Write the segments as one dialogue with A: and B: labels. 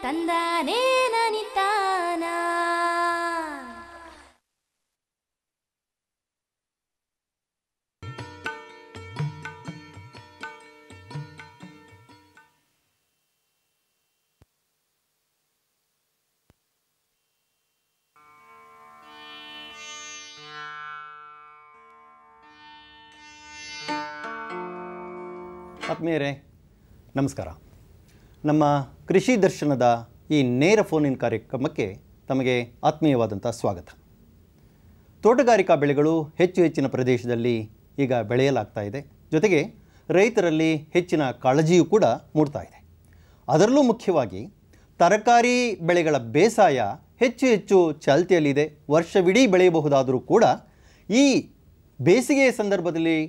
A: ತಂದಾನೇ ನನಿತಾನ.
B: ಆತ್ಮೀಯರೇ ನಮಸ್ಕಾರ. ನಮ್ಮ ಕೃಷಿ ದರ್ಶನದ ಈ ನೇರ ಫೋನ್ ಇನ್ ಕಾರ್ಯಕ್ರಮಕ್ಕೆ ತಮಗೆ ಆತ್ಮೀಯವಾದಂಥ ಸ್ವಾಗತ. ತೋಟಗಾರಿಕಾ ಬೆಳೆಗಳು ಹೆಚ್ಚಿನ ಪ್ರದೇಶದಲ್ಲಿ ಈಗ ಬೆಳೆಯಲಾಗ್ತಾ ಇದೆ. ಜೊತೆಗೆ ರೈತರಲ್ಲಿ ಹೆಚ್ಚಿನ ಕಾಳಜಿಯೂ ಕೂಡ ಮೂಡ್ತಾ ಇದೆ. ಅದರಲ್ಲೂ ಮುಖ್ಯವಾಗಿ ತರಕಾರಿ ಬೆಳೆಗಳ ಬೇಸಾಯ ಹೆಚ್ಚು ಚಾಲ್ತಿಯಲ್ಲಿದೆ. ವರ್ಷವಿಡೀ ಬೆಳೆಯಬಹುದಾದರೂ ಕೂಡ ಈ ಬೇಸಿಗೆಯ ಸಂದರ್ಭದಲ್ಲಿ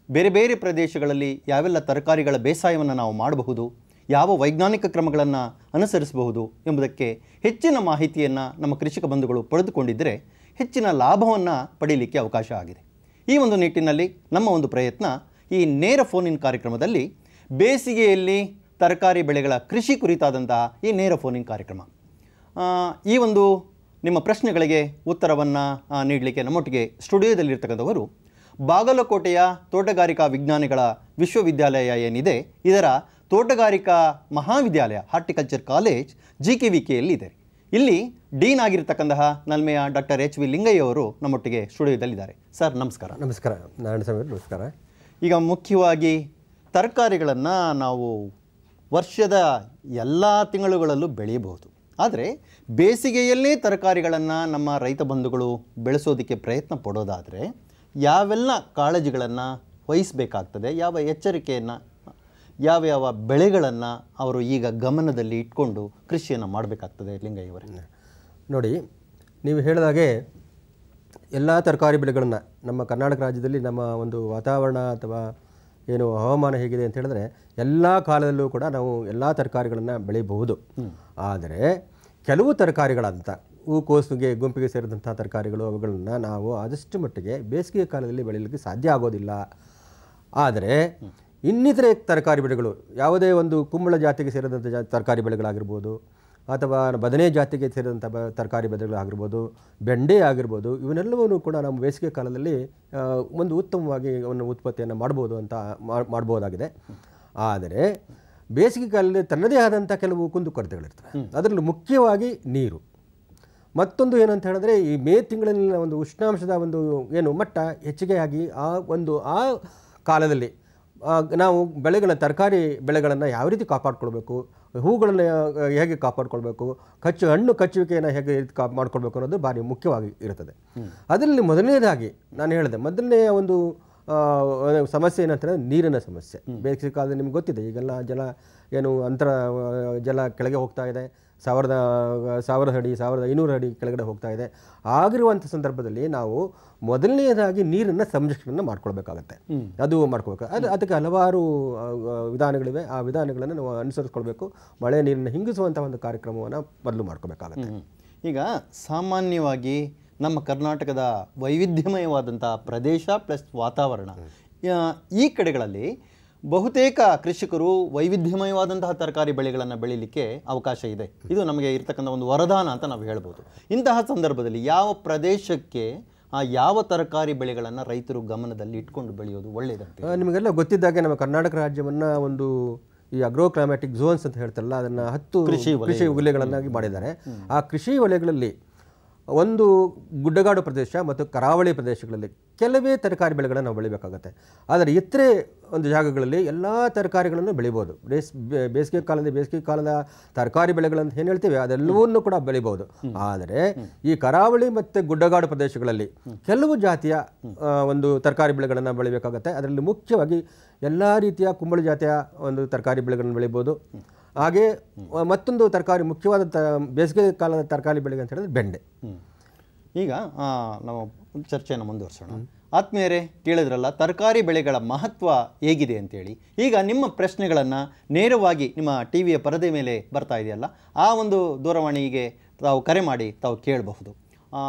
B: ಬೇರೆ ಬೇರೆ ಪ್ರದೇಶಗಳಲ್ಲಿ ಯಾವೆಲ್ಲ ತರಕಾರಿಗಳ ಬೇಸಾಯವನ್ನು ನಾವು ಮಾಡಬಹುದು, ಯಾವ ವೈಜ್ಞಾನಿಕ ಕ್ರಮಗಳನ್ನು ಅನುಸರಿಸಬಹುದು ಎಂಬುದಕ್ಕೆ ಹೆಚ್ಚಿನ ಮಾಹಿತಿಯನ್ನು ನಮ್ಮ ಕೃಷಿಕ ಬಂಧುಗಳು ಪಡೆದುಕೊಂಡಿದ್ದರೆ ಹೆಚ್ಚಿನ ಲಾಭವನ್ನು ಪಡೀಲಿಕ್ಕೆ ಅವಕಾಶ ಆಗಿದೆ. ಈ ಒಂದು ನಿಟ್ಟಿನಲ್ಲಿ ನಮ್ಮ ಒಂದು ಪ್ರಯತ್ನ ಈ ನೇರ ಫೋನ್ ಇನ್ ಕಾರ್ಯಕ್ರಮದಲ್ಲಿ ಬೇಸಿಗೆಯಲ್ಲಿ ತರಕಾರಿ ಬೆಳೆಗಳ ಕೃಷಿ ಕುರಿತಾದಂತಹ ಈ ನೇರ ಫೋನ್ ಇನ್ ಕಾರ್ಯಕ್ರಮ. ಈ ಒಂದು ನಿಮ್ಮ ಪ್ರಶ್ನೆಗಳಿಗೆ ಉತ್ತರವನ್ನು ನೀಡಲಿಕ್ಕೆ ನಮ್ಮೊಟ್ಟಿಗೆ ಸ್ಟುಡಿಯೋದಲ್ಲಿರ್ತಕ್ಕಂಥವರು ಬಾಗಲಕೋಟೆಯ ತೋಟಗಾರಿಕಾ ವಿಜ್ಞಾನಿಗಳ ವಿಶ್ವವಿದ್ಯಾಲಯ ಏನಿದೆ ಇದರ ತೋಟಗಾರಿಕಾ ಮಹಾವಿದ್ಯಾಲಯ ಹಾರ್ಟಿಕಲ್ಚರ್ ಕಾಲೇಜ್ GKVKಯಲ್ಲಿ ಇದೆ. ಇಲ್ಲಿ ಡೀನ್ ಆಗಿರ್ತಕ್ಕಂತಹ ನಲ್ಮೆಯ ಡಾಕ್ಟರ್ H.V. ಲಿಂಗಯ್ಯ ಅವರು ನಮ್ಮೊಟ್ಟಿಗೆ ಸ್ಟುಡಿಯೋದಲ್ಲಿದ್ದಾರೆ. ಸರ್ ನಮಸ್ಕಾರ.
C: ನಮಸ್ಕಾರ ನಾರಾಯಣ ಸ್ವಾಮಿ, ನಮಸ್ಕಾರ.
B: ಈಗ ಮುಖ್ಯವಾಗಿ ತರಕಾರಿಗಳನ್ನು ನಾವು ವರ್ಷದ ಎಲ್ಲ ತಿಂಗಳುಗಳಲ್ಲೂ ಬೆಳೆಯಬಹುದು. ಆದರೆ ಬೇಸಿಗೆಯಲ್ಲೇ ತರಕಾರಿಗಳನ್ನು ನಮ್ಮ ರೈತ ಬಂಧುಗಳು ಬೆಳೆಸೋದಕ್ಕೆ ಪ್ರಯತ್ನ ಪಡೋದಾದರೆ ಯಾವೆಲ್ಲ ಕಾಳಜಿಗಳನ್ನು ವಹಿಸಬೇಕಾಗ್ತದೆ, ಯಾವ ಎಚ್ಚರಿಕೆಯನ್ನು, ಯಾವ ಬೆಳೆಗಳನ್ನು ಅವರು ಈಗ ಗಮನದಲ್ಲಿ ಇಟ್ಕೊಂಡು ಕೃಷಿಯನ್ನು ಮಾಡಬೇಕಾಗ್ತದೆ ಲಿಂಗಯ್ಯವರೇ?
C: ನೋಡಿ, ನೀವು ಹೇಳಿದಾಗೆ ಎಲ್ಲ ತರಕಾರಿ ಬೆಳೆಗಳನ್ನು ನಮ್ಮ ಕರ್ನಾಟಕ ರಾಜ್ಯದಲ್ಲಿ ನಮ್ಮ ಒಂದು ವಾತಾವರಣ ಅಥವಾ ಏನು ಹವಾಮಾನ ಹೇಗಿದೆ ಅಂತ ಹೇಳಿದ್ರೆ ಎಲ್ಲ ಕಾಲದಲ್ಲೂ ಕೂಡ ನಾವು ಎಲ್ಲ ತರಕಾರಿಗಳನ್ನು ಬೆಳೆಯಬಹುದು. ಆದರೆ ಕೆಲವು ತರಕಾರಿಗಳಂತ ಹೂಕೋಸಿಗೆ ಗುಂಪಿಗೆ ಸೇರಿದಂಥ ತರಕಾರಿಗಳು ಅವುಗಳನ್ನು ನಾವು ಆದಷ್ಟು ಮಟ್ಟಿಗೆ ಬೇಸಿಗೆ ಕಾಲದಲ್ಲಿ ಬೆಳೆಯಲಿಕ್ಕೆ ಸಾಧ್ಯ ಆಗೋದಿಲ್ಲ. ಆದರೆ ಇನ್ನಿತರೆ ತರಕಾರಿ ಬೆಳೆಗಳು ಯಾವುದೇ ಒಂದು ಕುಂಬಳ ಜಾತಿಗೆ ಸೇರಿದಂಥ ತರಕಾರಿ ಬೆಳೆಗಳಾಗಿರ್ಬೋದು ಅಥವಾ ಬದನೆ ಜಾತಿಗೆ ಸೇರಿದಂಥ ತರಕಾರಿ ಬೆಳೆಗಳಾಗಿರ್ಬೋದು, ಬೆಂಡೆ ಆಗಿರ್ಬೋದು, ಇವನ್ನೆಲ್ಲವನ್ನೂ ಕೂಡ ನಾವು ಬೇಸಿಗೆ ಕಾಲದಲ್ಲಿ ಒಂದು ಉತ್ತಮವಾಗಿ ಒಂದು ಉತ್ಪತ್ತಿಯನ್ನು ಮಾಡ್ಬೋದು ಅಂತ ಮಾಡ್ಬೋದಾಗಿದೆ. ಆದರೆ ಬೇಸಿಗೆ ಕಾಲದಲ್ಲಿ ತನ್ನದೇ ಆದಂಥ ಕೆಲವು ಕುಂದುಕೊರತೆಗಳಿರ್ತವೆ. ಅದರಲ್ಲಿ ಮುಖ್ಯವಾಗಿ ನೀರು. ಮತ್ತೊಂದು ಏನಂತ ಹೇಳಿದ್ರೆ ಈ ಮೇ ತಿಂಗಳಿನ ಒಂದು ಉಷ್ಣಾಂಶದ ಒಂದು ಏನು ಮಟ್ಟ ಹೆಚ್ಚಿಗೆಯಾಗಿ ಆ ಕಾಲದಲ್ಲಿ ನಾವು ತರಕಾರಿ ಬೆಳೆಗಳನ್ನು ಯಾವ ರೀತಿ ಕಾಪಾಡ್ಕೊಳ್ಬೇಕು, ಹೂಗಳನ್ನು ಹೇಗೆ ಕಾಪಾಡ್ಕೊಳ್ಬೇಕು, ಹಣ್ಣು ಕಚ್ಚುವಿಕೆಯನ್ನು ಹೇಗೆ ಮಾಡ್ಕೊಳ್ಬೇಕು ಅನ್ನೋದು ಭಾರಿ ಮುಖ್ಯವಾಗಿ ಇರುತ್ತದೆ. ಅದರಲ್ಲಿ ಮೊದಲನೇದಾಗಿ ನಾನು ಹೇಳಿದೆ, ಮೊದಲನೆಯ ಒಂದು ಸಮಸ್ಯೆ ಏನಂತ ನೀರಿನ ಸಮಸ್ಯೆ. ಬೇಸಿಗೆ ಕಾಲದಲ್ಲಿ ನಿಮ್ಗೆ ಗೊತ್ತಿದೆ, ಈಗೆಲ್ಲ ಜಲ ಕೆಳಗೆ ಹೋಗ್ತಾ ಇದೆ. 1000 ಅಡಿ 1500 ಅಡಿ ಕೆಳಗಡೆ ಹೋಗ್ತಾ ಇದೆ. ಆಗಿರುವಂಥ ಸಂದರ್ಭದಲ್ಲಿ ನಾವು ಮೊದಲನೇದಾಗಿ ನೀರನ್ನು ಸಂರಕ್ಷಣೆ ಮಾಡ್ಕೊಳ್ಬೇಕಾಗತ್ತೆ. ಅದು ಮಾಡ್ಕೋಬೇಕು. ಅದಕ್ಕೆ ಹಲವಾರು ವಿಧಾನಗಳಿವೆ. ಆ ವಿಧಾನಗಳನ್ನು ನಾವು ಅನುಸರಿಸ್ಕೊಳ್ಬೇಕು. ಮಳೆ ನೀರನ್ನು ಹಿಂಗಿಸುವಂಥ ಒಂದು ಕಾರ್ಯಕ್ರಮವನ್ನು ಮೊದಲು ಮಾಡ್ಕೋಬೇಕಾಗತ್ತೆ.
B: ಈಗ ಸಾಮಾನ್ಯವಾಗಿ ನಮ್ಮ ಕರ್ನಾಟಕದ ವೈವಿಧ್ಯಮಯವಾದಂಥ ಪ್ರದೇಶ ಪ್ಲಸ್ ವಾತಾವರಣ, ಈ ಕಡೆಗಳಲ್ಲಿ ಬಹುತೇಕ ಕೃಷಿಕರು ವೈವಿಧ್ಯಮಯವಾದಂತಹ ತರಕಾರಿ ಬೆಳೆಗಳನ್ನು ಬೆಳೀಲಿಕ್ಕೆ ಅವಕಾಶ ಇದೆ. ಇದು ನಮಗೆ ಇರ್ತಕ್ಕಂಥ ಒಂದು ವರದಾನ ಅಂತ ನಾವು ಹೇಳ್ಬೋದು. ಇಂತಹ ಸಂದರ್ಭದಲ್ಲಿ ಯಾವ ಪ್ರದೇಶಕ್ಕೆ ಯಾವ ತರಕಾರಿ ಬೆಳೆಗಳನ್ನು ರೈತರು ಗಮನದಲ್ಲಿ ಇಟ್ಕೊಂಡು ಬೆಳೆಯೋದು ಒಳ್ಳೆಯದಂತೆ?
C: ನಿಮಗೆಲ್ಲ ಗೊತ್ತಿದ್ದಾಗೆ ನಮ್ಮ ಕರ್ನಾಟಕ ರಾಜ್ಯವನ್ನು ಒಂದು ಈ ಅಗ್ರೋ ಕ್ಲೈಮ್ಯಾಟಿಕ್ ಝೋನ್ಸ್ ಅಂತ ಹೇಳ್ತಾರಲ್ಲ, ಅದನ್ನು 10 ಕೃಷಿ ವಲಯಗಳನ್ನಾಗಿ ಮಾಡಿದ್ದಾರೆ. ಆ ಕೃಷಿ ವಲಯಗಳಲ್ಲಿ ಒಂದು ಗುಡ್ಡಗಾಡು ಪ್ರದೇಶ ಮತ್ತು ಕರಾವಳಿ ಪ್ರದೇಶಗಳಲ್ಲಿ ಕೆಲವೇ ತರಕಾರಿ ಬೆಳೆಗಳನ್ನು ನಾವು ಬೆಳಿಬೇಕಾಗತ್ತೆ. ಆದರೆ ಇತರೆ ಒಂದು ಜಾಗಗಳಲ್ಲಿ ಎಲ್ಲ ತರಕಾರಿಗಳನ್ನು ಬೆಳಿಬೋದು. ಬೇಸಿಗೆ ಕಾಲದ ತರಕಾರಿ ಬೆಳೆಗಳಂತ ಏನು ಹೇಳ್ತೀವಿ ಅದೆಲ್ಲವನ್ನೂ ಕೂಡ ಬೆಳಿಬೋದು. ಆದರೆ ಈ ಕರಾವಳಿ ಮತ್ತು ಗುಡ್ಡಗಾಡು ಪ್ರದೇಶಗಳಲ್ಲಿ ಕೆಲವು ಜಾತಿಯ ಒಂದು ತರಕಾರಿ ಬೆಳೆಗಳನ್ನು ಬೆಳಿಬೇಕಾಗತ್ತೆ. ಅದರಲ್ಲಿ ಮುಖ್ಯವಾಗಿ ಎಲ್ಲ ರೀತಿಯ ಕುಂಬಳ ಜಾತಿಯ ಒಂದು ತರಕಾರಿ ಬೆಳೆಗಳನ್ನು ಬೆಳಿಬೋದು. ಹಾಗೆ ಮತ್ತೊಂದು ತರಕಾರಿ ಮುಖ್ಯವಾದ ಬೇಸಿಗೆ ಕಾಲದ ತರಕಾರಿ ಬೆಳೆಗೆ ಅಂತ ಹೇಳಿದ್ರೆ ಬೆಂಡೆ.
B: ಈಗ ನಾವು ಚರ್ಚೆಯನ್ನು ಮುಂದುವರಿಸೋಣ. ಆತ್ಮೀಯರೇ, ಕೇಳಿದ್ರಲ್ಲ ತರಕಾರಿ ಬೆಳೆಗಳ ಮಹತ್ವ ಹೇಗಿದೆ ಅಂತೇಳಿ. ಈಗ ನಿಮ್ಮ ಪ್ರಶ್ನೆಗಳನ್ನು ನೇರವಾಗಿ ನಿಮ್ಮ ಟಿವಿಯ ಪರದೆ ಮೇಲೆ ಬರ್ತಾ ಇದೆಯಲ್ಲ, ಆ ಒಂದು ದೂರವಾಣಿಗೆ ತಾವು ಕರೆ ಮಾಡಿ ತಾವು ಕೇಳಬಹುದು.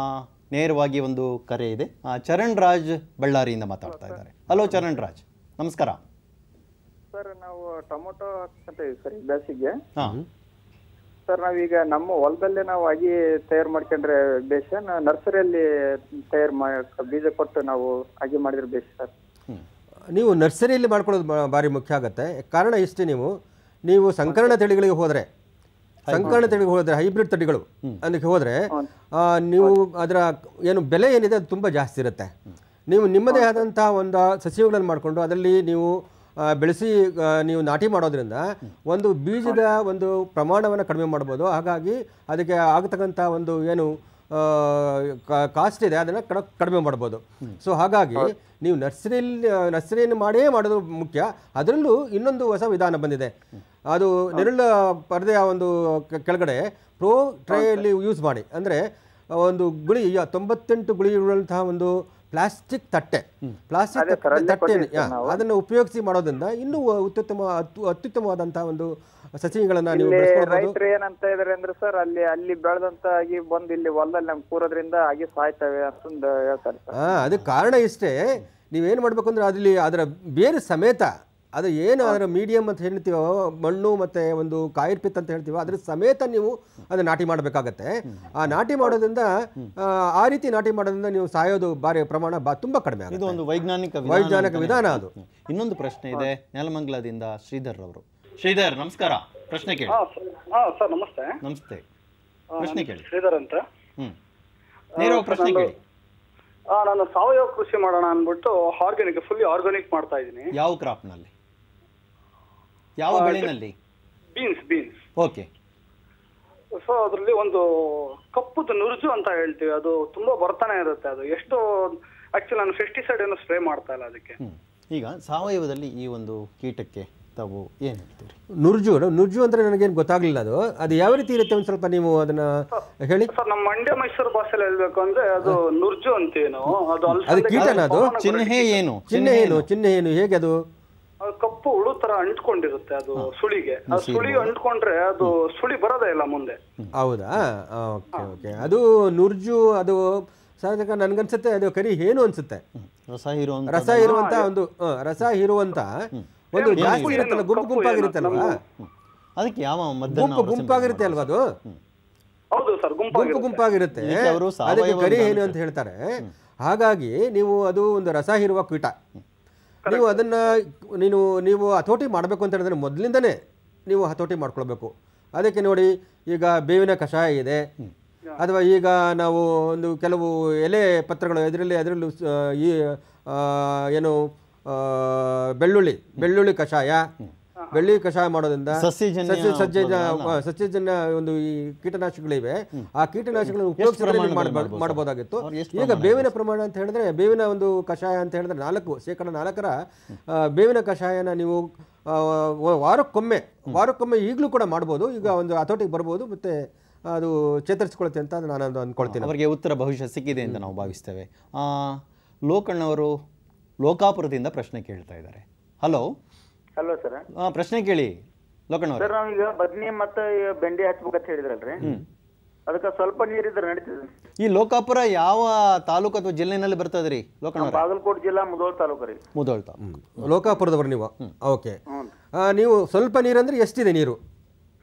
B: ನೇರವಾಗಿ ಒಂದು ಕರೆ ಇದೆ. ಚರಣ್ ರಾಜ್ ಬಳ್ಳಾರಿಯಿಂದ ಮಾತಾಡ್ತಾ ಇದ್ದಾರೆ. ಹಲೋ ಚರಣ್ ರಾಜ್, ನಮಸ್ಕಾರ.
D: ಸರ್, ನಾವು ಟೊಮೊಟೊ ಹಾಕ್ತೀವಿ ಸರ್ ಬೇಸಿಗೆ. ಸರ್ ನಾವೀಗ ನಮ್ಮ ಹೊಲದಲ್ಲೇ ನಾವು ಆಗಿ ತಯಾರು ಮಾಡ್ಕೊಂಡ್ರೆ ಬೇಷ ನರ್ಸರಿಯಲ್ಲಿ ತಯಾರು ಬೀಜ ಕೊಟ್ಟು ನಾವು ಆಗಿ ಮಾಡಿದ್ರೆ ಬೇಷ ಸರ್?
C: ನೀವು ನರ್ಸರಿಯಲ್ಲಿ ಮಾಡ್ಕೊಳ್ಳೋದು ಭಾರಿ ಮುಖ್ಯ ಆಗುತ್ತೆ. ಕಾರಣ ಇಷ್ಟೇ, ನೀವು ಸಂಕರಣ ತಳಿಗಳಿಗೆ ಹೋದರೆ ಹೈಬ್ರಿಡ್ ತಳಿಗಳು ಅದಕ್ಕೆ ಹೋದರೆ ನೀವು ಅದರ ಏನು ಬೆಲೆ ಏನಿದೆ ಅದು ತುಂಬ ಜಾಸ್ತಿ ಇರುತ್ತೆ. ನೀವು ನಿಮ್ಮದೇ ಆದಂಥ ಒಂದು ಸಸ್ಯಗಳನ್ನು ಮಾಡಿಕೊಂಡು ಅದರಲ್ಲಿ ನೀವು ಬೆಳೆಸಿ ನೀವು ನಾಟಿ ಮಾಡೋದ್ರಿಂದ ಒಂದು ಬೀಜದ ಒಂದು ಪ್ರಮಾಣವನ್ನು ಕಡಿಮೆ ಮಾಡ್ಬೋದು. ಹಾಗಾಗಿ ಅದಕ್ಕೆ ಆಗತಕ್ಕಂಥ ಒಂದು ಏನು ಕಾಸ್ಟ್ ಇದೆ ಅದನ್ನು ಕಡಿಮೆ ಮಾಡ್ಬೋದು. ಸೊ ಹಾಗಾಗಿ ನೀವು ನರ್ಸರಿಯನ್ನು ಮಾಡೋದು ಮುಖ್ಯ. ಅದರಲ್ಲೂ ಇನ್ನೊಂದು ಹೊಸ ವಿಧಾನ ಬಂದಿದೆ, ಅದು ನೆರಳು ಪರದೆಯ ಒಂದು ಕೆಳಗಡೆ ಪ್ರೋ ಟ್ರೈಯಲ್ಲಿ ಯೂಸ್ ಮಾಡಿ. ಅಂದರೆ ಒಂದು ಗುಳಿ 98 ಗುಳಿ ಇರುವಂತಹ ಒಂದು ಪ್ಲಾಸ್ಟಿಕ್ ತಟ್ಟೆ ಅದನ್ನು ಉಪಯೋಗಿಸಿ ಮಾಡೋದ್ರಿಂದ ಇನ್ನೂ ಅತ್ಯುತ್ತಮವಾದಂತಹ ಒಂದು ಸಸಿಗಳನ್ನು ನೀವು
D: ರೈತರು ಏನಂತ ಇದಾರೆ ಅಂದ್ರೆ ಸರ್ ಅಲ್ಲಿ ಬೆಳೆದಂತ ಆಗಿ ಬಂದು ಇಲ್ಲಿ ಹೊಲದಲ್ಲಿ ನಮ್ಗೆ ಕೂರೋದ್ರಿಂದ ಆಗಿ ಸಾಯ್ತವೆ ಅಂತ ಹೇಳ್ತಾರೆ ಸರ್.
C: ಅದಕ್ಕೆ ಕಾರಣ ಇಷ್ಟೇ, ನೀವೇನು ಮಾಡ್ಬೇಕು ಅಂದ್ರೆ ಅದರ ಬೇರೆ ಸಮೇತ ಅದು ಏನು ಅದರ ಮೀಡಿಯಮ್ ಅಂತ ಹೇಳ್ತೀವೋ, ಮಣ್ಣು ಮತ್ತು ಒಂದು ಕಾಯಿರ್ಪಿತ್ ಅಂತ ಹೇಳ್ತೀವೋ ಅದ್ರ ಸಮೇತ ನೀವು ಅದನ್ನು ನಾಟಿ ಮಾಡಬೇಕಾಗತ್ತೆ. ಆ ನಾಟಿ ಮಾಡೋದ್ರಿಂದ ಆ ರೀತಿ ನಾಟಿ ಮಾಡೋದ್ರಿಂದ ನೀವು ಸಾಯೋದು ಬಾರಿ ಪ್ರಮಾಣ ತುಂಬ ಕಡಿಮೆ ಆಗುತ್ತೆ.
B: ಇದು ಒಂದು ವೈಜ್ಞಾನಿಕ
C: ವಿಧಾನ ಅದು.
B: ಇನ್ನೊಂದು ಪ್ರಶ್ನೆ ಇದೆ ನೆಲಮಂಗಲದಿಂದ ಶ್ರೀಧರ್ ಅವರು. ಶ್ರೀಧರ್ ನಮಸ್ಕಾರ, ಪ್ರಶ್ನೆ ಕೇಳಿ.
E: ಸರ್ ನಮಸ್ತೆ.
B: ನಮಸ್ತೆ, ಪ್ರಶ್ನೆ ಕೇಳಿ.
E: ಶ್ರೀಧರ್ ಅಂತ.
B: ನೇರ ಪ್ರಶ್ನೆ ಕೇಳಿ.
E: ನಾನು ಸಾವಯವ ಕೃಷಿ ಮಾಡೋಣ ಅಂದ್ಬಿಟ್ಟು ಫುಲ್ಲಿ ಆರ್ಗಾನಿಕ್ ಮಾಡ್ತಾ ಇದ್ದೀನಿ.
B: ಯಾವ ಕ್ರಾಪ್ ನಲ್ಲಿ, ಯಾವ ಬೆಳೆನಲ್ಲಿ?
E: ಬೀನ್ಸ್.
B: ಓಕೆ.
E: ಸೊ ಅದರಲ್ಲಿ ಒಂದು ಕಪ್ಪುದು ನುರ್ಜು ಅಂತ ಹೇಳ್ತೀವಿ, ಅದು ತುಂಬಾ ಬರ್ತಾನೆ ಇರುತ್ತೆ. ಅದು ಎಷ್ಟು ಆಕ್ಚುಲಿ ನಾನು ಪೆಸ್ಟಿಸೈಡ್ ಏನು ಸ್ಪ್ರೇ ಮಾಡ್ತಾ ಇಲ್ಲ ಅದಕ್ಕೆ.
B: ಈಗ ಸಾವಯವದಲ್ಲಿ ಈ ಒಂದು ಕೀಟಕ್ಕೆ ತಾವು ಏನು ಹೇಳ್ತೀರಿ?
C: ನುರ್ಜು ಅಂದ್ರೆ ನನಗೇನು ಗೊತ್ತಾಗ್ಲಿಲ್ಲ. ಅದು ಯಾವ ರೀತಿ ಇರುತ್ತೆ ಒಂದು ಸ್ವಲ್ಪ ನೀವು ಅದನ್ನ ಹೇಳಿ
E: ಸರ್. ನಮ್ಮ ಮಂಡ್ಯ ಮೈಸೂರು ಭಾಷೆಯಲ್ಲಿ ಹೇಳ್ಬೇಕು ಅಂದ್ರೆ ಅದು ನುರ್ಜು ಅಂತೀವಿ ನಾವು.
C: ಅದು ಕೀಟನ? ಅದು
B: ಚಿಹ್ನೆ ಏನು?
C: ಹೇಗೆ ಅದು?
E: ಕಪ್ಪು ಹುಳು ತರ ಅಂಟ್ಕೊಂಡಿರುತ್ತೆ ಅದು ಸುಳಿಗೆ. ಸುಳಿ ಅಂಟ್ಕೊಂಡ್ರೆ ಅದು ಸುಳಿ ಬರೋದೇ ಇಲ್ಲ ಮುಂದೆ.
C: ಹೌದಾ? ಓಕೆ. ಅದು ನುರ್ಜು, ಅದು ಸಾಧಾರಣ ನನ್ಗನ್ಸುತ್ತೆ ಅದು ಕರಿ ಏನು ಅನ್ಸುತ್ತೆ, ರಸ ಇರುವಂತ ಒಂದು ಜಾಸ್ತಿ ಇರುತ್ತಲ್ಲ, ಗುಂಪಾಗಿರುತ್ತಲ್ವಾ?
B: ಅದಕ್ಕೆ ಯಾವ
C: ಗುಂಪಾಗಿರುತ್ತೆ ಅಲ್ವಾ? ಅದು
E: ಹೌದು ಸರ್,
C: ಗುಂಪಾಗಿರುತ್ತೆ. ಅದಕ್ಕೆ ಕರಿ ಏನು ಅಂತ ಹೇಳ್ತಾರೆ. ಹಾಗಾಗಿ ನೀವು ಅದು ಒಂದು ರಸ ಇರುವ ಕೀಟ. ನೀವು ಅದನ್ನ ನೀವು ಹತೋಟಿ ಮಾಡಬೇಕು ಅಂತ ಹೇಳಿದ್ರೆ ಮೊದಲಿಂದನೇ ನೀವು ಹತೋಟಿ ಮಾಡ್ಕೊಳ್ಬೇಕು. ಅದಕ್ಕೆ ನೋಡಿ, ಈಗ ಬೇವಿನ ಕಷಾಯ ಇದೆ, ಅಥವಾ ಈಗ ನಾವು ಒಂದು ಕೆಲವು ಎಲೆ ಪತ್ರಗಳು ಅದರಲ್ಲೂ ಈ ಏನು ಬೆಳ್ಳುಳ್ಳಿ ಕಷಾಯ ಮಾಡೋದ್ರಿಂದ ಸಸ್ಯಜನ್ಯ ಒಂದು ಈ ಕೀಟನಾಶಕಗಳಿವೆ. ಆ ಕೀಟನಾಶಕಗಳನ್ನು ಉಪಯೋಗಿಸಿ ಮಾಡಬಹುದಾಗಿತ್ತು. ಈಗ ಬೇವಿನ ಪ್ರಮಾಣ ಅಂತ ಹೇಳಿದ್ರೆ, ಬೇವಿನ ಒಂದು ಕಷಾಯ ಅಂತ ಹೇಳಿದ್ರೆ 4% ಬೇವಿನ ಕಷಾಯನ ನೀವು ವಾರಕ್ಕೊಮ್ಮೆ ಈಗಲೂ ಕೂಡ ಮಾಡ್ಬೋದು. ಈಗ ಒಂದು ಹತೋಟಿಗೆ ಬರ್ಬೋದು, ಮತ್ತೆ ಅದು ಚೇತರಿಸ್ಕೊಳುತ್ತೆ ಅಂತ ನಾನು ಅಂದ್ಕೊಳ್ತೀನಿ.
B: ಅವರಿಗೆ ಉತ್ತರ ಬಹುಶಃ ಸಿಕ್ಕಿದೆ ಅಂತ ನಾವು ಭಾವಿಸ್ತೇವೆ. ಲೋಕಣ್ಣವರು ಲೋಕಾಪುರದಿಂದ ಪ್ರಶ್ನೆ ಕೇಳ್ತಾ ಇದ್ದಾರೆ. Hello
D: sir.
B: ಪ್ರಶ್ನೆ ಕೇಳಿ ಲೋಕಣ್ಣವರು.
D: ಸರ್ ನಾವೀಗ ಬದ್ನಿ ಮತ್ತೆ ಬೆಂಡೆ ಹಚ್ಬೇಕಂತ ಹೇಳಿದ್ರಲ್ರಿ, ಅದಕ್ಕೆ ಸ್ವಲ್ಪ ನೀರಿದ್ರೆ ನಡೀತದೆ?
B: ಈ ಲೋಕಾಪುರ ಯಾವ ತಾಲೂಕು ಅಥವಾ ಜಿಲ್ಲೆನಲ್ಲಿ ಬರ್ತದ್ರಿ ಲೋಕಣ್ಣವ್ರ?
D: ಬಾಗಲಕೋಟೆ ಜಿಲ್ಲಾ ಮುಧೋಳ ತಾಲೂಕು ರೀ.
B: ಮುಧೋಳ
C: ಲೋಕಾಪುರದವರು ನೀವು? ಓಕೆ. ನೀವು ಸ್ವಲ್ಪ ನೀರಂದ್ರೆ ಎಷ್ಟಿದೆ ನೀರು?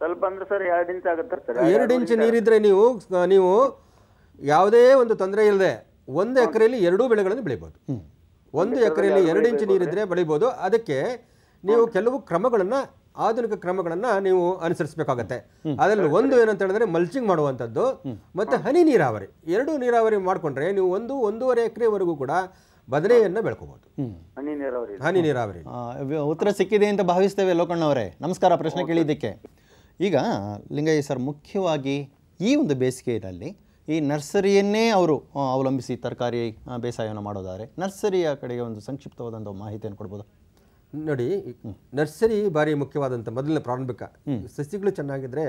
D: ಸ್ವಲ್ಪ ಅಂದ್ರೆ ಸರ್ 2 ಇಂಚ್ ಆಗುತ್ತೆ ಸರ್.
C: 2 ಇಂಚ್ ನೀರಿದ್ರೆ ನೀವು ಯಾವುದೇ ಒಂದು ತೊಂದರೆ ಇಲ್ಲದೆ 1 ಎಕರೆಯಲ್ಲಿ 2 ಬೆಳೆಗಳನ್ನು ಬೆಳಿಬೋದು. 1 ಎಕರೆಯಲ್ಲಿ 2 ಇಂಚ್ ನೀರಿದ್ರೆ ಬೆಳಿಬೋದು. ಅದಕ್ಕೆ ನೀವು ಕೆಲವು ಆಧುನಿಕ ಕ್ರಮಗಳನ್ನು ನೀವು ಅನುಸರಿಸಬೇಕಾಗತ್ತೆ. ಅದರಲ್ಲಿ ಒಂದು ಏನಂತ ಹೇಳಿದ್ರೆ ಮಲ್ಚಿಂಗ್ ಮಾಡುವಂಥದ್ದು, ಮತ್ತೆ ಹನಿ ನೀರಾವರಿ. 2 ನೀರಾವರಿ ಮಾಡಿಕೊಂಡ್ರೆ ನೀವು 1-1.5 ಎಕರೆವರೆಗೂ ಕೂಡ ಬದನೆಯನ್ನು ಬೆಳ್ಕೋಬಹುದು. ಹನಿ ನೀರಾವರಿ.
B: ಉತ್ತರ ಸಿಕ್ಕಿದೆ ಅಂತ ಭಾವಿಸ್ತೇವೆ ಲೋಕಣ್ಣವರೇ. ನಮಸ್ಕಾರ, ಪ್ರಶ್ನೆ ಕೇಳಿದ್ದಕ್ಕೆ. ಈಗ ಲಿಂಗಯ್ಯ ಸರ್, ಮುಖ್ಯವಾಗಿ ಈ ಒಂದು ಬೇಸಿಗೆಯಲ್ಲಿ ಈ ನರ್ಸರಿಯನ್ನೇ ಅವರು ಅವಲಂಬಿಸಿ ತರಕಾರಿ ಬೇಸಾಯವನ್ನು ಮಾಡೋದಾದರೆ ನರ್ಸರಿಯ ಕಡೆಗೆ ಒಂದು ಸಂಕ್ಷಿಪ್ತವಾದಂಥ ಮಾಹಿತಿಯನ್ನು ಕೊಡ್ಬೋದು?
C: ನೋಡಿ, ನರ್ಸರಿ ಭಾರಿ ಮುಖ್ಯವಾದಂಥ ಮೊದಲನೇ ಪ್ರಾರಂಭಿಕ. ಸಸ್ಯಗಳು ಚೆನ್ನಾಗಿದ್ರೆ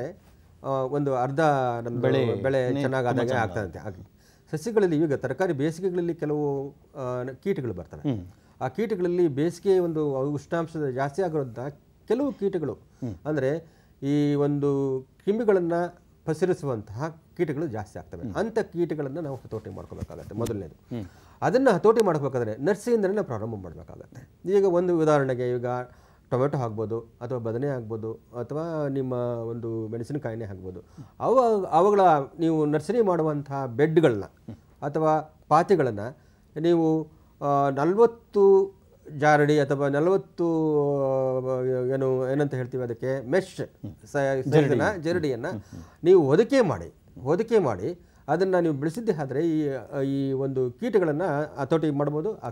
C: ಒಂದು ಅರ್ಧ ನಮ್ಮ ಬೆಳೆ ಚೆನ್ನಾಗಾದಾಗ ಆಗ್ತದಂತೆ. ಸಸ್ಯಗಳಲ್ಲಿ ಈಗ ತರಕಾರಿ ಬೇಸಿಗೆಗಳಲ್ಲಿ ಕೆಲವು ಕೀಟಗಳು ಬರ್ತವೆ. ಆ ಕೀಟಗಳಲ್ಲಿ ಬೇಸಿಗೆ ಒಂದು ಉಷ್ಣಾಂಶದ ಜಾಸ್ತಿ ಆಗಿರುವಂಥ ಕೆಲವು ಕೀಟಗಳು, ಅಂದರೆ ಈ ಒಂದು ಕ್ರಿಮಿಗಳನ್ನು ಪಸರಿಸುವಂತಹ ಕೀಟಗಳು ಜಾಸ್ತಿ ಆಗ್ತವೆ. ಅಂಥ ಕೀಟಗಳನ್ನು ನಾವು ಹತೋಟಿ ಮಾಡ್ಕೋಬೇಕಾಗತ್ತೆ. ಮೊದಲನೇದು ಅದನ್ನು ಹತೋಟಿ ಮಾಡಬೇಕಾದ್ರೆ ನರ್ಸರಿಯಿಂದಲೇ ನಾವು ಪ್ರಾರಂಭ ಮಾಡಬೇಕಾಗತ್ತೆ. ಈಗ ಒಂದು ಉದಾಹರಣೆಗೆ, ಈಗ ಟೊಮೆಟೊ ಹಾಕ್ಬೋದು, ಅಥವಾ ಬದನೆ ಹಾಕ್ಬೋದು, ಅಥವಾ ನಿಮ್ಮ ಒಂದು ಮೆಣಸಿನಕಾಯಿನೇ ಹಾಕ್ಬೋದು. ಅವುಗಳ ನೀವು ನರ್ಸರಿ ಮಾಡುವಂತಹ ಬೆಡ್ಗಳನ್ನ ಅಥವಾ ಪಾತಿಗಳನ್ನು ನೀವು 40 ಜಾರಡಿ ಅಥವಾ 40 ಏನಂತ ಹೇಳ್ತೀವಿ ಅದಕ್ಕೆ ಮೆಶ್ ಜರಡಿಯನ್ನು ನೀವು ಹೊದಿಕೆ ಮಾಡಿ ಅದನ್ನು ನೀವು ಬೆಳೆಸಿದ್ದೆ ಆದರೆ ಈ ಒಂದು ಕೀಟಗಳನ್ನು ಹತೋಟಿ ಮಾಡ್ಬೋದು. ಆ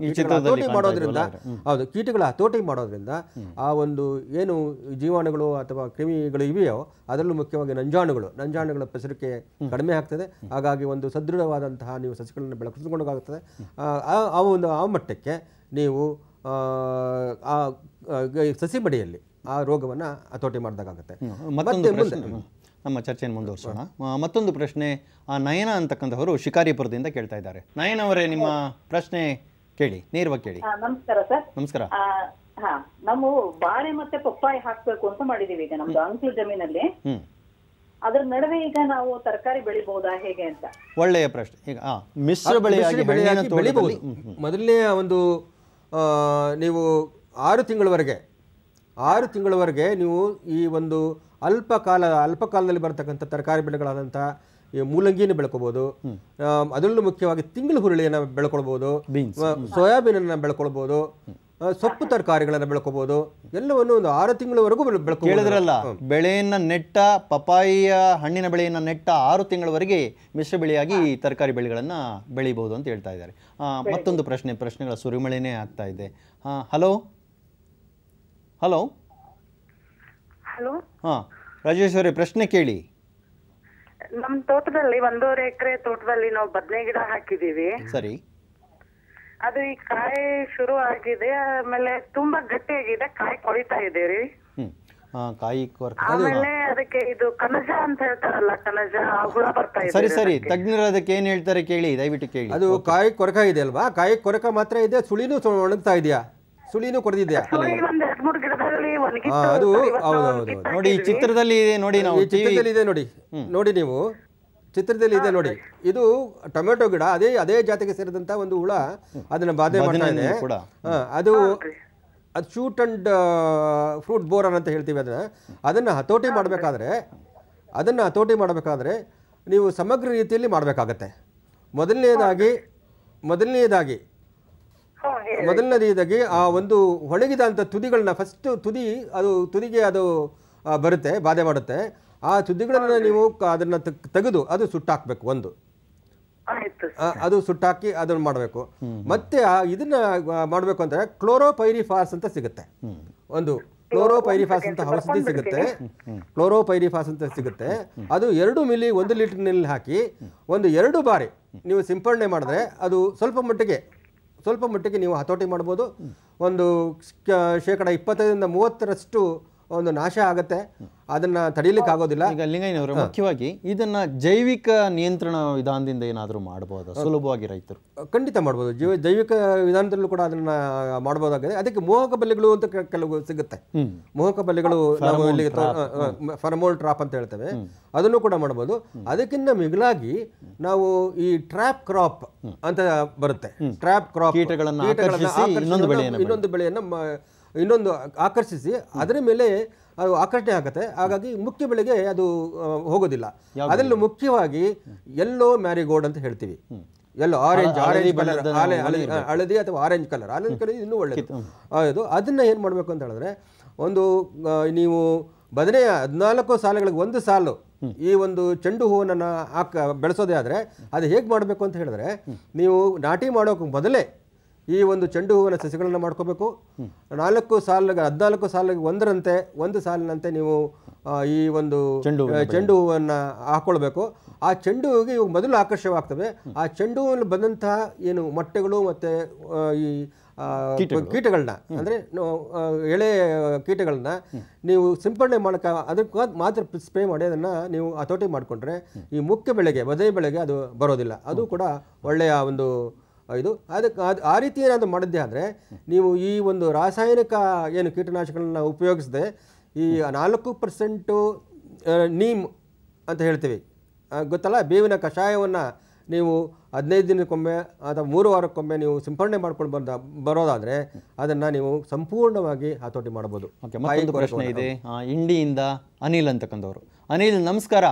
C: ಕೀಟಗಳ ಹತೋಟಿ ಮಾಡೋದ್ರಿಂದ ಆ ಒಂದು ಏನು ಜೀವಾಣುಗಳು ಅಥವಾ ಕ್ರಿಮಿಗಳು ಇವೆಯೋ ಅದರಲ್ಲೂ ಮುಖ್ಯವಾಗಿ ನಂಜಾಣುಗಳ ಪೆಸರಿಕೆ ಕಡಿಮೆ ಆಗ್ತದೆ. ಹಾಗಾಗಿ ಒಂದು ಸದೃಢವಾದಂತಹ ನೀವು ಸಸಿಗಳನ್ನು ಬೆಳೆಸಿಕೊಂಡಾಗುತ್ತದೆ. ಆ ಮಟ್ಟಕ್ಕೆ ನೀವು ಸಸಿ ಬಡಿಯಲ್ಲಿ ಆ ರೋಗವನ್ನು ಹತೋಟಿ ಮಾಡಿದಾಗುತ್ತೆ.
B: ನಮ್ಮ ಚರ್ಚೆಯನ್ನು ಮುಂದುವರಿಸೋಣ. ಮತ್ತೊಂದು ಪ್ರಶ್ನೆ ನಯನ ಅಂತಕ್ಕಂಥವರು ಶಿಕಾರಿಪುರದಿಂದ ಕೇಳ್ತಾ ಇದ್ದಾರೆ. ನಯನ ಅವರೇ, ನಿಮ್ಮ ಪ್ರಶ್ನೆ ಕೇಳಿ, ನೇರವಾಗಿ ಕೇಳಿ.
F: ನಮಸ್ಕಾರ ಸರ್.
B: ನಮಸ್ಕಾರ.
F: ನಾವು ಬಾಳೆ ಮತ್ತೆ ಪಪ್ಪಾಯಿ ಹಾಕ್ಬೇಕು ಅಂತ ಮಾಡಿದೀವಿ ಈಗ ನಮ್ದು ಅಂಕ್ಲು ಜಮೀನಲ್ಲಿ. ಅದ್ರ ನಡುವೆ ಈಗ ನಾವು ತರಕಾರಿ ಬೆಳಿಬಹುದಾ ಹೇಗೆ ಅಂತ?
B: ಒಳ್ಳೆಯ ಪ್ರಶ್ನೆ. ಈಗ ಮಿಶ್ರ ಬೆಳೆಯಾಗಿ
C: ಬೆಳಿಬಹುದು. ಮೊದಲನೇ ಒಂದು ನೀವು 6 ತಿಂಗಳವರೆಗೆ ನೀವು ಈ ಒಂದು ಅಲ್ಪಕಾಲದಲ್ಲಿ ಬರ್ತಕ್ಕಂಥ ತರಕಾರಿ ಬೆಳೆಗಳಾದಂಥ ಈ ಮೂಲಂಗಿಯನ್ನು ಬೆಳ್ಕೊಬೋದು. ಅದರಲ್ಲೂ ಮುಖ್ಯವಾಗಿ ತಿಂಗಳು ಹುರುಳಿಯನ್ನು ಬೆಳ್ಕೊಳ್ಬೋದು, ಸೋಯಾಬೀನನ್ನು ಬೆಳ್ಕೊಳ್ಬೋದು, ಸೊಪ್ಪು ತರಕಾರಿಗಳನ್ನು ಬೆಳ್ಕೊಬೋದು. ಎಲ್ಲವನ್ನು ಒಂದು 6 ತಿಂಗಳವರೆಗೂ ಬೆಳ್ಕೊ.
B: ಹೇಳಿದ್ರಲ್ಲ, ಬೆಳೆಯನ್ನು ನೆಟ್ಟ ಪಪಾಯಿಯ ಹಣ್ಣಿನ ಬೆಳೆಯನ್ನು ನೆಟ್ಟ 6 ತಿಂಗಳವರೆಗೆ ಮಿಶ್ರ ಬೆಳೆಯಾಗಿ ತರಕಾರಿ ಬೆಳೆಗಳನ್ನು ಬೆಳಿಬಹುದು ಅಂತ ಹೇಳ್ತಾ ಇದ್ದಾರೆ. ಮತ್ತೊಂದು ಪ್ರಶ್ನೆಗಳ ಸುರಿಮಳೆನೇ ಆಗ್ತಾ ಇದೆ. Hello hello
G: hello.
B: ರಾಜೇಶ್ ಅವರೇ, ಪ್ರಶ್ನೆ ಕೇಳಿ.
G: ನಮ್ ತೋಟದಲ್ಲಿ 1.5 ಎಕರೆ ತೋಟದಲ್ಲಿ ನಾವು ಬದನೆ ಗಿಡ ಹಾಕಿದೀವಿ.
B: ಸರಿ.
G: ಅದು ಈ ಕಾಯಿ ಶುರು ಆಗಿದೆ, ಆಮೇಲೆ ತುಂಬಾ ಗಟ್ಟಿಯಾಗಿದೆ, ಕಾಯಿ ಕೊಳಿತಾ ಇದೆ ರೀ.
B: ಕಾಯಿ
G: ಆಮೇಲೆ ಅದಕ್ಕೆ ಇದು ಕನಜ ಅಂತ ಹೇಳ್ತಾರಲ್ಲ, ಕನಜ ಹುಳ ಬರ್ತಾ ಇದೆ.
B: ಸರಿ, ತಜ್ಞರು ಅದಕ್ಕೆ ಏನ್ ಹೇಳ್ತಾರೆ ಕೇಳಿ, ದಯವಿಟ್ಟು ಕೇಳಿ.
C: ಅದು ಕಾಯಿ ಕೊರಕ ಇದೆ ಅಲ್ವಾ? ಕಾಯಿ ಕೊರಕ ಮಾತ್ರ ಇದೆ, ಸುಳಿನೂ ಒಣಗ್ತಾ ಇದೆಯಾ? ಸುಳಿನೂ ಕೊರೆದಿದ್ಯಾ? ಅದು ಹೌದೌದು.
B: ನೋಡಿ, ಈ ಚಿತ್ರದಲ್ಲಿ ಇದೆ ನೋಡಿ, ನಾವು
C: ಚಿತ್ರದಲ್ಲಿ ಇದೆ ನೋಡಿ ನೀವು ಚಿತ್ರದಲ್ಲಿ ಇದೆ ನೋಡಿ. ಇದು ಟೊಮೆಟೊ ಗಿಡ, ಅದೇ ಜಾತಿಗೆ ಸೇರಿದಂತ ಒಂದು ಹುಳ ಅದನ್ನ ಬಾಧೆ ಮಾಡ್ತಾ ಇದೆ. ಅದು ಶೂಟ್ ಅಂಡ್ ಫ್ರೂಟ್ ಬೋರರ್ ಅಂತ ಹೇಳ್ತೀವಿ. ಅದನ್ನ ಹತೋಟಿ ಮಾಡಬೇಕಾದ್ರೆ ನೀವು ಸಮಗ್ರ ರೀತಿಯಲ್ಲಿ ಮಾಡಬೇಕಾಗತ್ತೆ. ಮೊದಲನೇದಾಗಿ ಆ ಒಂದು ಒಣಗಿದಂಥ ತುದಿಗಳನ್ನ ಫಸ್ಟ್ ತುದಿಗೆ ಅದು ಬರುತ್ತೆ, ಬಾಧೆ ಮಾಡುತ್ತೆ. ಆ ತುದಿಗಳನ್ನ ನೀವು ಅದನ್ನ ತೆಗೆದು ಅದು ಸುಟ್ಟಾಕ್ಬೇಕು. ಅದು ಸುಟ್ಟಾಕಿ ಅದನ್ನು ಮಾಡಬೇಕು. ಮತ್ತೆ ಇದನ್ನ ಮಾಡಬೇಕು ಅಂದ್ರೆ ಕ್ಲೋರೋಪೈರಿಫಾಸ್ ಅಂತ ಸಿಗುತ್ತೆ. ಕ್ಲೋರೋಪೈರಿಫಾಸ್ ಅಂತ ಔಷಧಿ ಸಿಗುತ್ತೆ. ಅದು 2 ಮಿಲಿ 1 ಲೀಟರ್ನಲ್ಲಿ ಹಾಕಿ ಒಂದು 2 ಬಾರಿ ನೀವು ಸಿಂಪಡಣೆ ಮಾಡಿದ್ರೆ ಅದು ಸ್ವಲ್ಪ ಮಟ್ಟಿಗೆ ನೀವು ಹತೋಟಿ ಮಾಡ್ಬೋದು. ಒಂದು 25-30% ಒಂದು ನಾಶ ಆಗುತ್ತೆ, ಅದನ್ನ ತಡೀಲಿಕ್ಕೆ ಆಗೋದಿಲ್ಲ.
B: ಈಗ ಲಿಂಗಯ್ಯನವರು, ಮುಖ್ಯವಾಗಿ ಇದನ್ನ ಜೈವಿಕ ನಿಯಂತ್ರಣ ವಿಧಾನದಿಂದ ಏನಾದರೂ ಮಾಡಬಹುದು ಸುಲಭವಾಗಿ ರೈತರು?
C: ಖಂಡಿತ ಮಾಡ್ಬೋದು. ಜೈವಿಕ ವಿಧಾನದಲ್ಲೂ ಕೂಡ ಅದನ್ನ ಮಾಡಬಹುದಾಗಿದೆ. ಅದಕ್ಕೆ ಮೋಹಕ ಬಲೆಗಳು ಅಂತ ಕೆಲವು ಸಿಗುತ್ತೆ. ಮೋಹಕ ಬಲೆಗಳು ನಾವು ಇಲ್ಲಿ ಫರ್ಮೋಲ್ ಟ್ರಾಪ್ ಅಂತ ಹೇಳ್ತೇವೆ, ಅದನ್ನು ಕೂಡ ಮಾಡಬಹುದು. ಅದಕ್ಕಿಂತ ಮಿಗಿಲಾಗಿ ನಾವು ಈ ಟ್ರ್ಯಾಪ್ ಕ್ರಾಪ್ ಅಂತ ಬರುತ್ತೆ. ಟ್ರ್ಯಾಪ್ ಕ್ರಾಪ್ ಇನ್ನೊಂದು ಆಕರ್ಷಿಸಿ ಅದರ ಮೇಲೆ ಅದು ಆಕರ್ಷಣೆ ಆಗುತ್ತೆ. ಹಾಗಾಗಿ ಮುಖ್ಯ ಬೆಳೆಗೆ ಅದು ಹೋಗೋದಿಲ್ಲ. ಅದರಲ್ಲೂ ಮುಖ್ಯವಾಗಿ ಯೆಲ್ಲೋ ಮ್ಯಾರಿಗೋಲ್ಡ್ ಅಂತ ಹೇಳ್ತೀವಿ. ಆರೆಂಜ್ ಕಲರ್, ಹಳದಿ ಅಥವಾ ಆರೆಂಜ್ ಕಲರ್ ಇನ್ನೂ ಒಳ್ಳೆಯದು. ಅದನ್ನ ಏನ್ ಮಾಡ್ಬೇಕು ಅಂತ ಹೇಳಿದ್ರೆ, ನೀವು ಬದನೆಯ 14 ಸಾಲುಗಳಿಗೆ 1 ಸಾಲು ಈ ಒಂದು ಚೆಂಡು ಹೂವನ್ನ ಬೆಳೆಸೋದೇ ಆದ್ರೆ ಅದು ಹೇಗೆ ಮಾಡಬೇಕು ಅಂತ ಹೇಳಿದ್ರೆ, ನೀವು ನಾಟಿ ಮಾಡೋಕೆ ಮೊದಲೇ ಈ ಒಂದು ಚೆಂಡು ಹೂವಿನ ಸಸಿಗಳನ್ನ ಮಾಡ್ಕೋಬೇಕು. 14 ಸಾಲಿಗೆ 1 ಸಾಲಿನಂತೆ ನೀವು ಈ ಒಂದು ಚೆಂಡು ಹೂವನ್ನ ಹಾಕೊಳ್ಬೇಕು. ಆ ಚೆಂಡು ಹೂವಿಗೆ ಇವು ಮೊದಲು ಆಕರ್ಷವಾಗ್ತವೆ. ಆ ಚೆಂಡು ಹೂವಿನಲ್ಲಿ ಬಂದಂತಹ ಏನು ಮೊಟ್ಟೆಗಳು ಮತ್ತೆ ಈ ಕೀಟಗಳನ್ನ ಅಂದ್ರೆ ಎಳೆ ಕೀಟಗಳನ್ನ ನೀವು ಸಿಂಪಡಣೆ ಮಾಡಕ ಅದಕ್ಕೆ ಮಾತ್ರ ಸ್ಪ್ರೇ ಮಾಡಿ ಅದನ್ನ ನೀವು ಹತೋಟಿ ಮಾಡಿಕೊಂಡ್ರೆ ಈ ಮುಖ್ಯ ಬೆಳೆಗೆ, ಬದನೆ ಬೆಳೆಗೆ ಅದು ಬರೋದಿಲ್ಲ. ಅದು ಕೂಡ ಒಳ್ಳೆಯ ಒಂದು ಇದು. ಅದಕ್ಕೆ ಆ ರೀತಿ ಏನಾದರೂ ಮಾಡಿದ್ದೆ ಆದರೆ ನೀವು ಈ ಒಂದು ರಾಸಾಯನಿಕ ಏನು ಕೀಟನಾಶಕಗಳನ್ನ ಉಪಯೋಗಿಸದೆ ಈ 4% ನೀಮ್ ಅಂತ ಹೇಳ್ತೀವಿ ಗೊತ್ತಲ್ಲ, ಬೇವಿನ ಕಷಾಯವನ್ನು ನೀವು 15 ದಿನಕ್ಕೊಮ್ಮೆ ಅಥವಾ 3 ವಾರಕ್ಕೊಮ್ಮೆ ನೀವು ಸಿಂಪಡಣೆ ಮಾಡ್ಕೊಂಡು ಬರೋದಾದರೆ ಅದನ್ನು ನೀವು ಸಂಪೂರ್ಣವಾಗಿ ಹತೋಟಿ ಮಾಡ್ಬೋದು.
B: ಓಕೆ, ಮತ್ತೊಂದು ಪ್ರಶ್ನೆ ಇದೆ ಇಂಡಿಯಿಂದ ಅನಿಲ್ ಅಂತಕ್ಕಂಥವ್ರು. ಅನಿಲ್ ನಮಸ್ಕಾರ,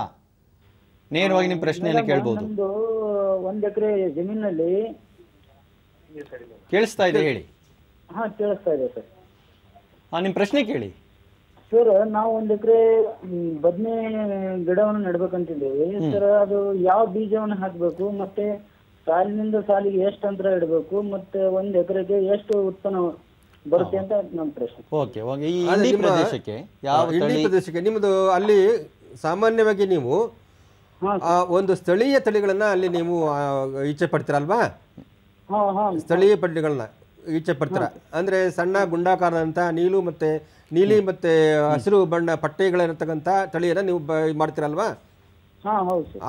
B: ನೇರವಾಗಿ ನಿಮ್ಮ ಪ್ರಶ್ನೆಯನ್ನು ಕೇಳ್ಬೋದು.
H: ನಮ್ದು 1 ಎಕರೆ ಜಮೀನಲ್ಲಿ
B: ಕೇಳಿಸ್ತಾ ಇದೆ, ಹೇಳಿ.
H: ಕೇಳಿಸ್ತಾ ಇದೆ ಸರ್.
B: ನಿಮ್ಮ ಪ್ರಶ್ನೆ ಕೇಳಿ
H: ಸರ್. ನಾವು 1 ಎಕರೆ ಬದನೆ ಗಿಡವನ್ನು ನೆಡ್ಬೇಕಂತಿದ್ದೀವಿ ಸರ್. ಅದು ಯಾವ ಬೀಜವನ್ನು ಹಾಕ್ಬೇಕು, ಮತ್ತೆ ಸಾಲಿನಿಂದ ಸಾಲಿಗೆ ಎಷ್ಟು ಅಂತರ ಇಡಬೇಕು, ಮತ್ತೆ 1 ಎಕರೆಗೆ ಎಷ್ಟು ಉತ್ಪನ್ನ ಬರುತ್ತೆ ಅಂತ ನಮ್ಮ ಪ್ರಶ್ನೆ.
B: ಓಕೆ, ಈ ಇಂಡಿ ಪ್ರದೇಶಕ್ಕೆ
C: ನಿಮ್ಮದು ಅಲ್ಲಿ ಸಾಮಾನ್ಯವಾಗಿ ನೀವು ಒಂದು ಸ್ಥಳೀಯ ತಳಿಗಳನ್ನ ಅಲ್ಲಿ ನೀವು ಇಚ್ಛೆ ಪಡ್ತೀರಲ್ವಾ? ಸ್ಥಳೀಯ ತಳಿಗಳನ್ನ ಇಚ್ಛೆ ಪಡ್ತೀರಾ ಅಂದ್ರೆ ಸಣ್ಣ ಗುಂಡಾಕಾರದಂತ ನೀಲಿ ಮತ್ತೆ ಹಸಿರು ಬಣ್ಣ ಪಟ್ಟೆಗಳಿರತಕ್ಕಂಥ ತಳಿಯನ್ನ ನೀವು ಮಾಡ್ತೀರಲ್ವಾ?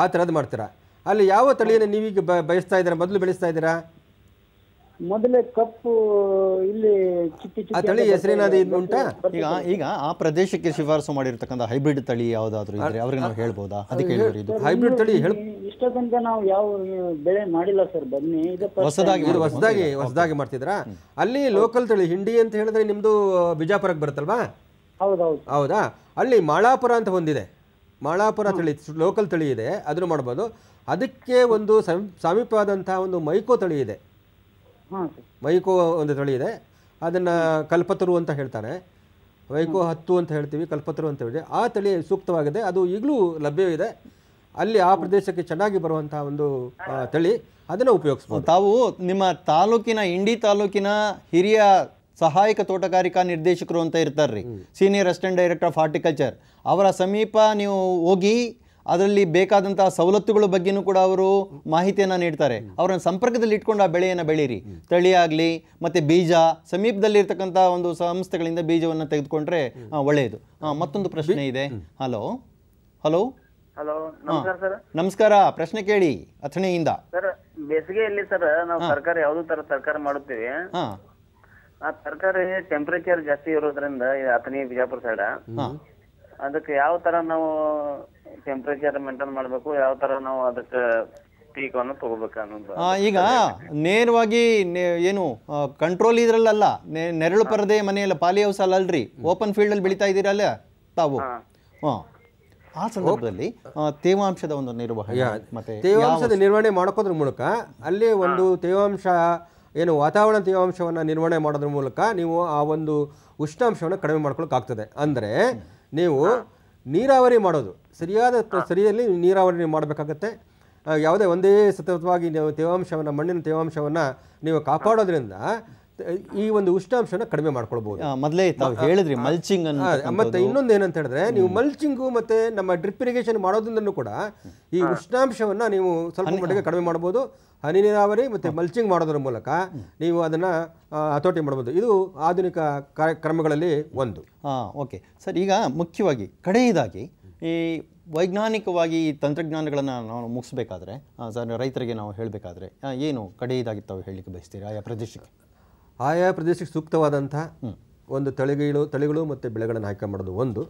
C: ಆ ಥರದ್ದು ಮಾಡ್ತೀರಾ. ಅಲ್ಲಿ ಯಾವ ತಳಿಯನ್ನು ನೀವೀಗ ಬಯಸ್ತಾ ಇದ್ದೀರಾ, ಮೊದಲು ಬೆಳೆಸ್ತಾ ಇದ್ದೀರಾ?
H: ಮೊದಲೇ ಕಪ್ಪು ಇಲ್ಲಿ
C: ಆ ತಳಿ ಹೆಸರೇನಾದ್ರು ಉಂಟಾ?
B: ಈಗ ಆ ಪ್ರದೇಶಕ್ಕೆ ಶಿಫಾರಸು ಮಾಡಿರ್ತಕ್ಕಂಥ ಹೈಬ್ರಿಡ್ ತಳಿ ಯಾವ್ದಾದ್ರು ಇದ್ರೆ ಅವ್ರಿಗೆ ನಾವು ಹೇಳ್ಬೋದಾ? ಅದಕ್ಕೆ
C: ಹೈಬ್ರಿಡ್ ತಳಿ
H: ಇಷ್ಟ ತನಕ ನಾವು ಯಾವ ಬೆಳೆ ಮಾಡಿಲ್ಲ ಸರ್. ಬನ್ನಿ
C: ಹೊಸದಾಗಿ ಮಾಡ್ತಿದ್ರಾ? ಅಲ್ಲಿ ಲೋಕಲ್ ತಳಿ ಹಿಂಡಿ ಅಂತ ಹೇಳಿದ್ರೆ ನಿಮ್ದು ಬಿಜಾಪುರಕ್ಕೆ ಬರುತ್ತಲ್ವಾ? ಹೌದಾ? ಅಲ್ಲಿ ಮಾಳಾಪುರ ಅಂತ ಒಂದಿದೆ, ಮಾಳಾಪುರ ತಳಿ ಲೋಕಲ್ ತಳಿ ಇದೆ, ಅದನ್ನು ಮಾಡ್ಬೋದು. ಅದಕ್ಕೆ ಒಂದು ಸಮೀಪವಾದಂತಹ ಒಂದು ಮೈಕೋ ತಳಿ ಇದೆ, ಮೈಕೋ ಒಂದು ತಳಿ ಇದೆ, ಅದನ್ನು ಕಲ್ಪತರು ಅಂತ ಹೇಳ್ತಾರೆ, ಮೈಕೋ 10 ಅಂತ ಹೇಳ್ತೀವಿ, ಕಲ್ಪತರು ಅಂತ ಹೇಳಿ. ಆ ತಳಿ ಸೂಕ್ತವಾಗಿದೆ, ಅದು ಈಗಲೂ ಲಭ್ಯವಿದೆ. ಅಲ್ಲಿ ಆ ಪ್ರದೇಶಕ್ಕೆ ಚೆನ್ನಾಗಿ ಬರುವಂತಹ ಒಂದು ತಳಿ, ಅದನ್ನು ಉಪಯೋಗಿಸ್ಬೋದು.
B: ತಾವು ನಿಮ್ಮ ತಾಲೂಕಿನ ಇಂಡಿ ತಾಲೂಕಿನ ಹಿರಿಯ ಸಹಾಯಕ ತೋಟಗಾರಿಕಾ ನಿರ್ದೇಶಕರು ಅಂತ ಇರ್ತಾರ್ರಿ, senior assistant director of horticulture, ಅವರ ಸಮೀಪ ನೀವು ಹೋಗಿ ಅದರಲ್ಲಿ ಬೇಕಾದಂತಹ ಸವಲತ್ತುಗಳ ಬಗ್ಗೆನೂ ಕೂಡ ಅವರು ಮಾಹಿತಿಯನ್ನು ನೀಡ್ತಾರೆ. ಅವರನ್ನು ಸಂಪರ್ಕದಲ್ಲಿ ಇಟ್ಕೊಂಡು ಆ ಬೆಳೆಯನ್ನು ಬೆಳೀರಿ. ತಳಿ ಆಗಲಿ ಮತ್ತು ಬೀಜ ಸಮೀಪದಲ್ಲಿ ಇರ್ತಕ್ಕಂಥ ಒಂದು ಸಂಸ್ಥೆಗಳಿಂದ ಬೀಜವನ್ನು ತೆಗೆದುಕೊಂಡ್ರೆ ಒಳ್ಳೆಯದು. ಮತ್ತೊಂದು ಪ್ರಶ್ನೆ ಇದೆ. ಹಲೋ ಹಲೋ
I: ಹಲೋ, ನಮಸ್ಕಾರ ಸರ್.
B: ನಮಸ್ಕಾರ, ಪ್ರಶ್ನೆ ಕೇಳಿ ಅಥಣಿಯಿಂದ.
I: ಸರ್, ಬೇಸಿಗೆಯಲ್ಲಿ ಸರ್ ನಾವು ತರಕಾರಿ ಯಾವ್ದು ತರ ತರಕಾರಿ ಮಾಡುತ್ತೀವಿ, ಆ ತರಕಾರಿ ಟೆಂಪರೇಚರ್ ಜಾಸ್ತಿ ಇರೋದ್ರಿಂದ ಅಥಣಿ ಬಿಜಾಪುರ ಸೈಡ್, ಅದಕ್ಕೆ ಯಾವ ತರ ನಾವು ಟೆಂಪರೇಚರ್ ಮೇಂಟೈನ್ ಮಾಡಬೇಕು, ಯಾವ ತರ ನಾವು ಅದಕ್ಕೆ ಪೀಕವನ್ನು ತಗೋಬೇಕು ಅನ್ನೋದು.
B: ಈಗ ನೇರವಾಗಿ ಏನು ಕಂಟ್ರೋಲ್ ಇದ್ರಲ್ಲ, ನೆರಳು ಪರದೆ ಮನೆಯಲ್ಲ, ಪಾಲಿ ಹೌಸ್ ಅಲ್ರಿ, ಓಪನ್ ಫೀಲ್ಡ್ ಅಲ್ಲಿ ಬೆಳೀತಾ ಇದ್ದೀರಲ್ಲ ತಾವು. ಆ ಸಂದರ್ಭದಲ್ಲಿ ತೇವಾಂಶದ ಒಂದು ನಿರ್ವಹಣೆ ಮತ್ತೆ
C: ತೇವಾಂಶದ ನಿರ್ವಹಣೆ ಮಾಡ್ಕೋದ್ರ ಮೂಲಕ ಅಲ್ಲಿ ಒಂದು ತೇವಾಂಶ ಏನು ವಾತಾವರಣ ತೇವಾಂಶವನ್ನು ನಿರ್ವಹಣೆ ಮಾಡೋದ್ರ ಮೂಲಕ ನೀವು ಆ ಒಂದು ಉಷ್ಣಾಂಶವನ್ನು ಕಡಿಮೆ ಮಾಡ್ಕೊಳ್ಳೋಕ್ಕಾಗ್ತದೆ. ಅಂದರೆ ನೀವು ನೀರಾವರಿ ಮಾಡೋದು ಸರಿಯಲ್ಲಿ ನೀರಾವರಿ ಮಾಡಬೇಕಾಗತ್ತೆ. ಯಾವುದೇ ಒಂದೇ ಸತತವಾಗಿ ನೀವು ತೇವಾಂಶವನ್ನು, ಮಣ್ಣಿನ ತೇವಾಂಶವನ್ನು ನೀವು ಕಾಪಾಡೋದ್ರಿಂದ ಈ ಒಂದು ಉಷ್ಣಾಂಶನ ಕಡಿಮೆ ಮಾಡ್ಕೊಳ್ಬಹುದು.
B: ಮೊದಲೇ ತಾವು ಹೇಳಿದ್ರಿ ಮಲ್ಚಿಂಗ್ ಅನ್ನು.
C: ಮತ್ತೆ ಇನ್ನೊಂದು ಏನಂತ ಹೇಳಿದ್ರೆ, ನೀವು ಮಲ್ಚಿಂಗು ಮತ್ತೆ ನಮ್ಮ ಡ್ರಿಪ್ ಇರಿಗೇಷನ್ ಮಾಡೋದ್ರಿಂದನೂ ಕೂಡ ಈ ಉಷ್ಣಾಂಶವನ್ನ ನೀವು ಸ್ವಲ್ಪ ಮಟ್ಟಿಗೆ ಕಡಿಮೆ ಮಾಡಬಹುದು. ಹನಿ ನೀರಾವರಿ ಮತ್ತೆ ಮಲ್ಚಿಂಗ್ ಮಾಡೋದ್ರ ಮೂಲಕ ನೀವು ಅದನ್ನ ಹತೋಟಿ ಮಾಡಬಹುದು. ಇದು ಆಧುನಿಕ ಕ್ರಮಗಳಲ್ಲಿ ಒಂದು.
B: ಓಕೆ ಸರ್, ಈಗ ಮುಖ್ಯವಾಗಿ ಕಡೆಯದಾಗಿ ಈ ವೈಜ್ಞಾನಿಕವಾಗಿ ಈ ತಂತ್ರಜ್ಞಾನಗಳನ್ನು ನಾವು ಮುಗಿಸ್ಬೇಕಾದ್ರೆ ಸರ್, ರೈತರಿಗೆ ನಾವು ಹೇಳಬೇಕಾದ್ರೆ ಏನು ಕಡೆಯದಾಗಿ ತಾವು ಹೇಳಲಿಕ್ಕೆ ಬಯಸ್ತೀರಿ?
C: ಆಯಾ ಪ್ರದೇಶಕ್ಕೆ ಸೂಕ್ತವಾದಂತಹ ಒಂದು ತಳಿಗಳು ಮತ್ತು ಬೆಳೆಗಳನ್ನು ಆಯ್ಕೆ ಮಾಡೋದು ಒಂದು.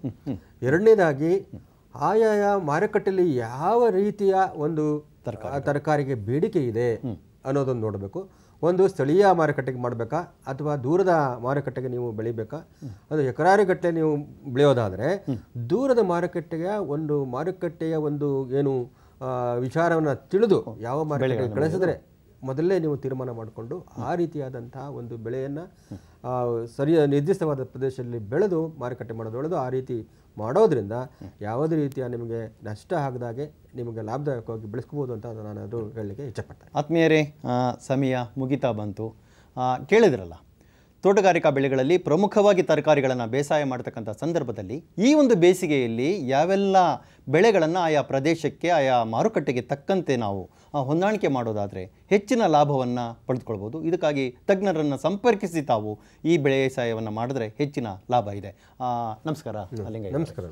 C: ಎರಡನೇದಾಗಿ ಆಯಾಯ ಮಾರುಕಟ್ಟೆಯಲ್ಲಿ ಯಾವ ರೀತಿಯ ಒಂದು ತರಕಾರಿಗೆ ಬೇಡಿಕೆ ಇದೆ ಅನ್ನೋದನ್ನು ನೋಡಬೇಕು. ಒಂದು ಸ್ಥಳೀಯ ಮಾರುಕಟ್ಟೆಗೆ ಮಾಡಬೇಕಾ ಅಥವಾ ದೂರದ ಮಾರುಕಟ್ಟೆಗೆ ನೀವು ಬೆಳಿಬೇಕಾ? ಅದು ಎಕರಾರುಗಟ್ಟಲೆ ನೀವು ಬೆಳೆಯೋದಾದರೆ ದೂರದ ಮಾರುಕಟ್ಟೆಯ ಒಂದು ಏನು ವಿಚಾರವನ್ನು ತಿಳಿದು ಯಾವ ಮಾರುಕಟ್ಟೆಗೆ ಕಳಿಸಿದ್ರೆ ಮೊದಲೇ ನೀವು ತೀರ್ಮಾನ ಮಾಡಿಕೊಂಡು ಆ ರೀತಿಯಾದಂತಹ ಒಂದು ಬೆಳೆಯನ್ನು ನಿರ್ದಿಷ್ಟವಾದ ಪ್ರದೇಶದಲ್ಲಿ ಬೆಳೆದು ಮಾರುಕಟ್ಟೆ ಮಾಡೋದು ಒಳ್ಳೆಯದು. ಆ ರೀತಿ ಮಾಡೋದ್ರಿಂದ ಯಾವುದೇ ರೀತಿಯ ನಿಮಗೆ ನಷ್ಟ ಆಗದಾಗೆ ನಿಮಗೆ ಲಾಭದಾಯಕವಾಗಿ ಬೆಳೆಸ್ಕೋಬೋದು ಅಂತ ನಾನು ಅದು ಹೇಳಲಿಕ್ಕೆ ಇಚ್ಛೆಪಡ್ತೇನೆ.
B: ಆತ್ಮೀಯರೇ, ಸಮಯ ಮುಗಿತಾ ಬಂತು. ಕೇಳಿದ್ರಲ್ಲ, ತೋಟಗಾರಿಕಾ ಬೆಳೆಗಳಲ್ಲಿ ಪ್ರಮುಖವಾಗಿ ತರಕಾರಿಗಳನ್ನು ಬೇಸಾಯ ಮಾಡ್ತಕ್ಕಂಥ ಸಂದರ್ಭದಲ್ಲಿ ಈ ಒಂದು ಬೇಸಿಗೆಯಲ್ಲಿ ಯಾವೆಲ್ಲ ಬೆಳೆಗಳನ್ನು ಆಯಾ ಪ್ರದೇಶಕ್ಕೆ, ಆಯಾ ಮಾರುಕಟ್ಟೆಗೆ ತಕ್ಕಂತೆ ನಾವು ಹೊಂದಾಣಿಕೆ ಮಾಡೋದಾದರೆ ಹೆಚ್ಚಿನ ಲಾಭವನ್ನು ಪಡೆದುಕೊಳ್ಬೋದು. ಇದಕ್ಕಾಗಿ ತಜ್ಞರನ್ನು ಸಂಪರ್ಕಿಸಿ ತಾವು ಈ ಬೇಸಾಯವನ್ನು ಮಾಡಿದ್ರೆ ಹೆಚ್ಚಿನ ಲಾಭ ಇದೆ. ನಮಸ್ಕಾರ ಅಲ್ಲಿಂಗ.
C: ನಮಸ್ಕಾರ.